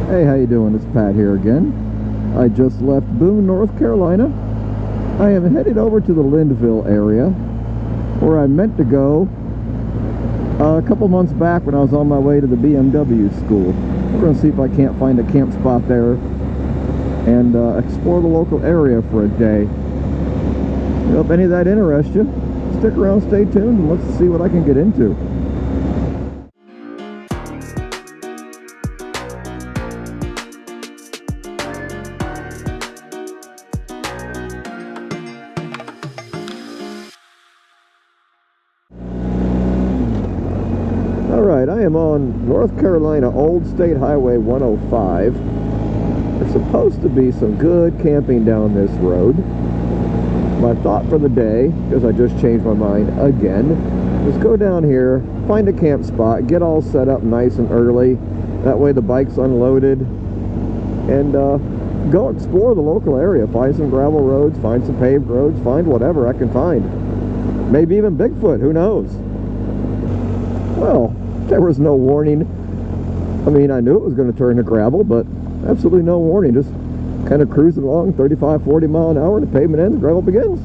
Hey, how you doing? It's Pat here again. I just left Boone, North Carolina. I am headed over to the Lindsville area, where I meant to go a couple months back when I was on my way to the BMW school. We're going to see if I can't find a camp spot there and explore the local area for a day. If any of that interests you, stick around, stay tuned, and let's see what I can get into. Alright, I am on North Carolina Old State Highway 105. There's supposed to be some good camping down this road. My thought for the day, because I just changed my mind again, is go down here, find a camp spot, get all set up nice and early. That way the bike's unloaded. And go explore the local area. Find some gravel roads, find some paved roads, find whatever I can find. Maybe even Bigfoot, who knows? Well, there was no warning. I mean, I knew it was going to turn to gravel, but absolutely no warning. Just kind of cruising along 35, 40 mile an hour, the pavement ends, gravel begins.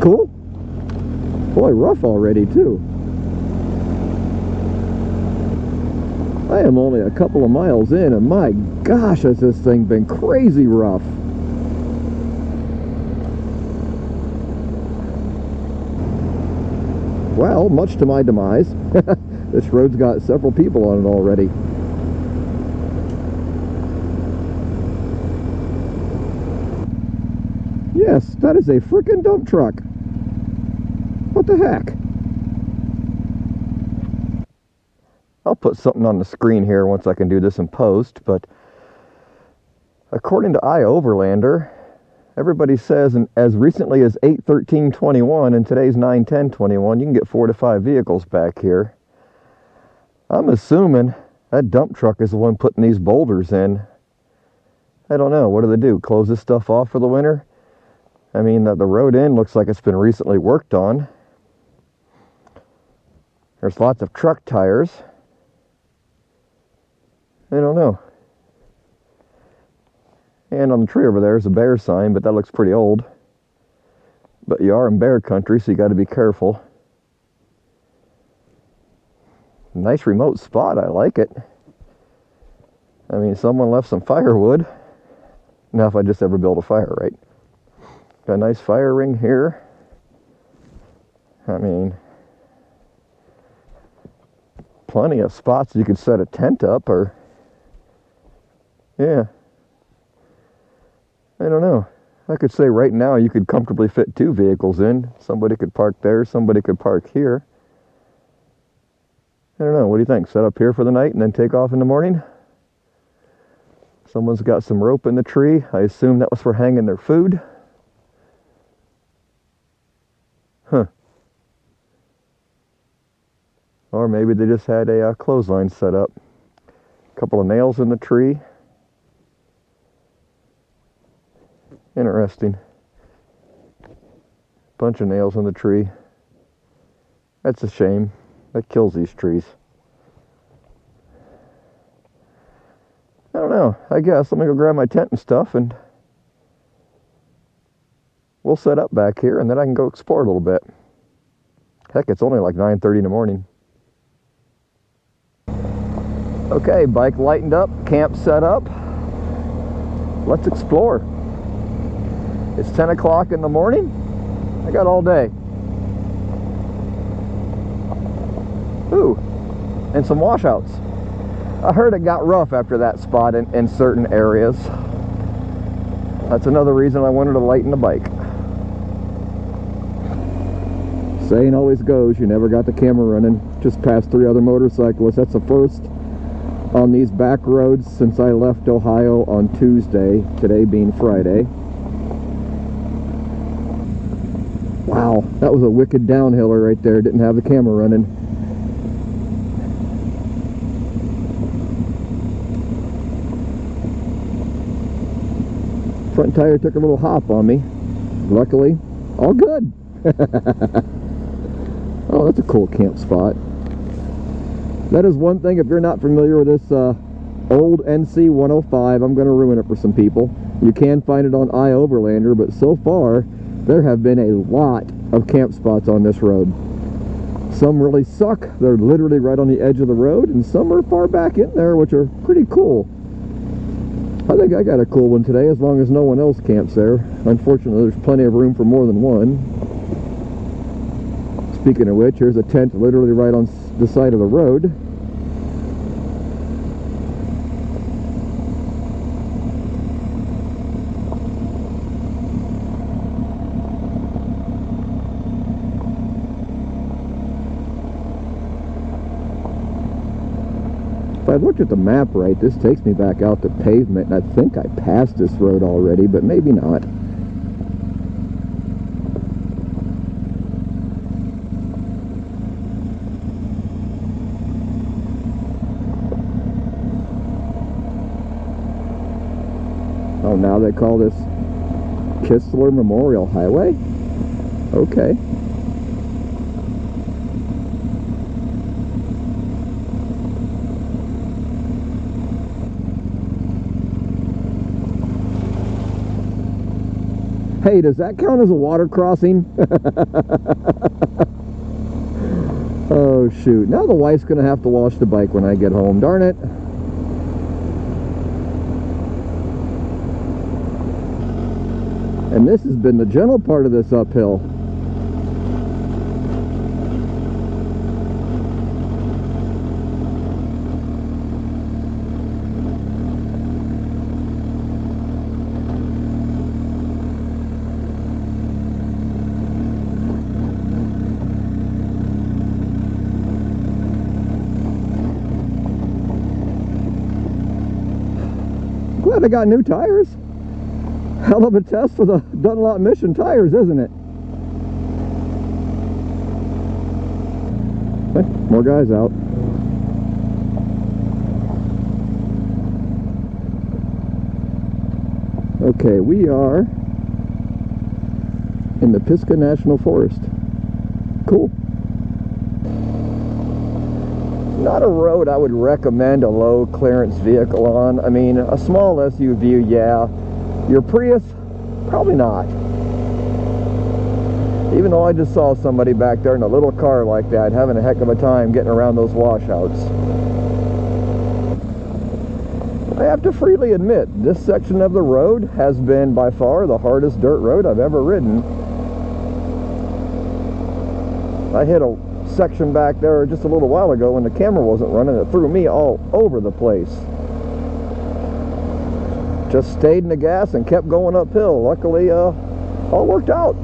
Cool. Boy, rough already, too. I am only a couple of miles in, and my gosh, has this thing been crazy rough. Well, much to my demise, this road's got several people on it already. Yes, that is a frickin' dump truck. What the heck? I'll put something on the screen here once I can do this in post, but according to iOverlander, everybody says as recently as 8/13/21 and today's 9/10/21, you can get 4 to 5 vehicles back here. I'm assuming that dump truck is the one putting these boulders in. I don't know. What do they do? Close this stuff off for the winter? I mean, the road end looks like it's been recently worked on. There's lots of truck tires. I don't know. And on the tree over there is a bear sign, but that looks pretty old. But you are in bear country, so you got to be careful. Nice remote spot, I like it. I mean, someone left some firewood. Now, if I just ever build a fire, right? Got a nice fire ring here. I mean, plenty of spots you could set a tent up, or yeah. I don't know. I could say right now you could comfortably fit 2 vehicles in. Somebody could park there, somebody could park here. I don't know. What do you think? Set up here for the night and then take off in the morning? Someone's got some rope in the tree. I assume that was for hanging their food. Huh. Or maybe they just had a clothesline set up. A couple of nails in the tree. Interesting. Bunch of nails in the tree. That's a shame. That kills these trees. I don't know. I guess I'm gonna go grab my tent and stuff, and we'll set up back here, and then I can go explore a little bit. Heck, it's only like 9:30 in the morning. Okay, bike lightened up, camp set up. Let's explore. It's 10 o'clock in the morning. I got all day. Ooh, and some washouts. I heard it got rough after that spot in certain areas. That's another reason I wanted to lighten the bike. Saying always goes, you never got the camera running. Just passed 3 other motorcyclists. That's the first on these back roads since I left Ohio on Tuesday, today being Friday. Wow, that was a wicked downhiller right there. Didn't have the camera running. Front tire took a little hop on me. Luckily, all good. Oh, that's a cool camp spot. That is one thing, if you're not familiar with this old NC 105. I'm going to ruin it for some people. You can find it on iOverlander, but so far there have been a lot of camp spots on this road. Some really suck. They're literally right on the edge of the road, and some are far back in there, which are pretty cool. I think I got a cool one today, as long as no one else camps there. Unfortunately, there's plenty of room for more than one. Speaking of which, here's a tent literally right on the side of the road. If I looked at the map right, this takes me back out to pavement, and I think I passed this road already, but maybe not. Oh, now they call this Kistler Memorial Highway? Okay. Hey, does that count as a water crossing? Oh, shoot. Now the wife's going to have to wash the bike when I get home. Darn it. And this has been the gentle part of this uphill. Glad I got new tires. Hell of a test for the Dunlop Mission tires, isn't it? Okay, more guys out. Okay, we are in the Pisgah National Forest. Cool. Not a road I would recommend a low clearance vehicle on. I mean, a small SUV, yeah. Your Prius, probably not. Even though I just saw somebody back there in a little car like that having a heck of a time getting around those washouts. I have to freely admit, this section of the road has been by far the hardest dirt road I've ever ridden. I hit a section back there just a little while ago when the camera wasn't running. It threw me all over the place. Just stayed in the gas and kept going uphill. Luckily, all worked out.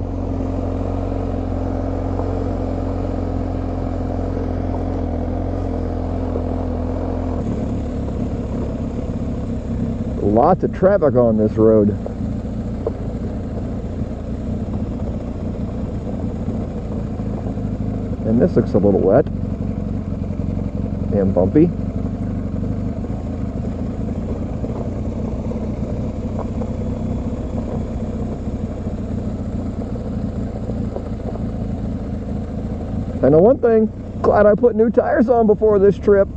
Lots of traffic on this road. And this looks a little wet and bumpy. I know one thing, glad I put new tires on before this trip.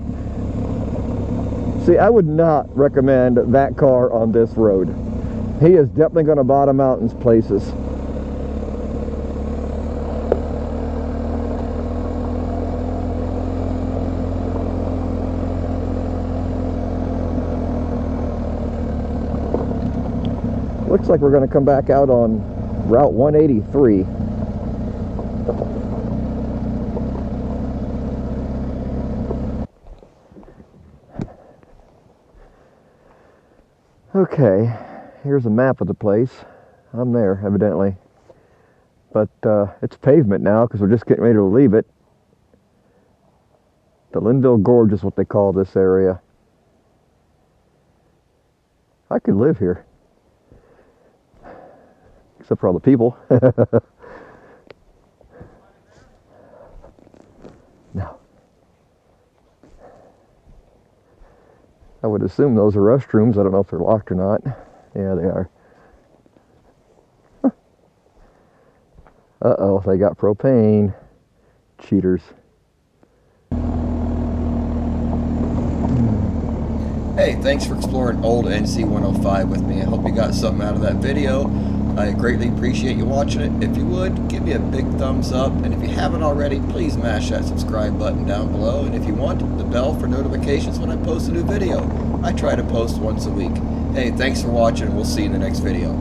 See, I would not recommend that car on this road. He is definitely going to bottom out in places. Looks like we're going to come back out on Route 183. Okay, here's a map of the place. I'm there, evidently. But it's pavement now because we're just getting ready to leave it. The Linville Gorge is what they call this area. I could live here. Except for all the people. No. I would assume those are restrooms. I don't know if they're locked or not. Yeah, they are. Huh. Uh-oh, they got propane. Cheaters. Hey, thanks for exploring old NC105 with me. I hope you got something out of that video. I greatly appreciate you watching it. If you would, give me a big thumbs up, and if you haven't already, please mash that subscribe button down below, and if you want, the bell for notifications when I post a new video. I try to post once a week. Hey, thanks for watching, and we'll see you in the next video.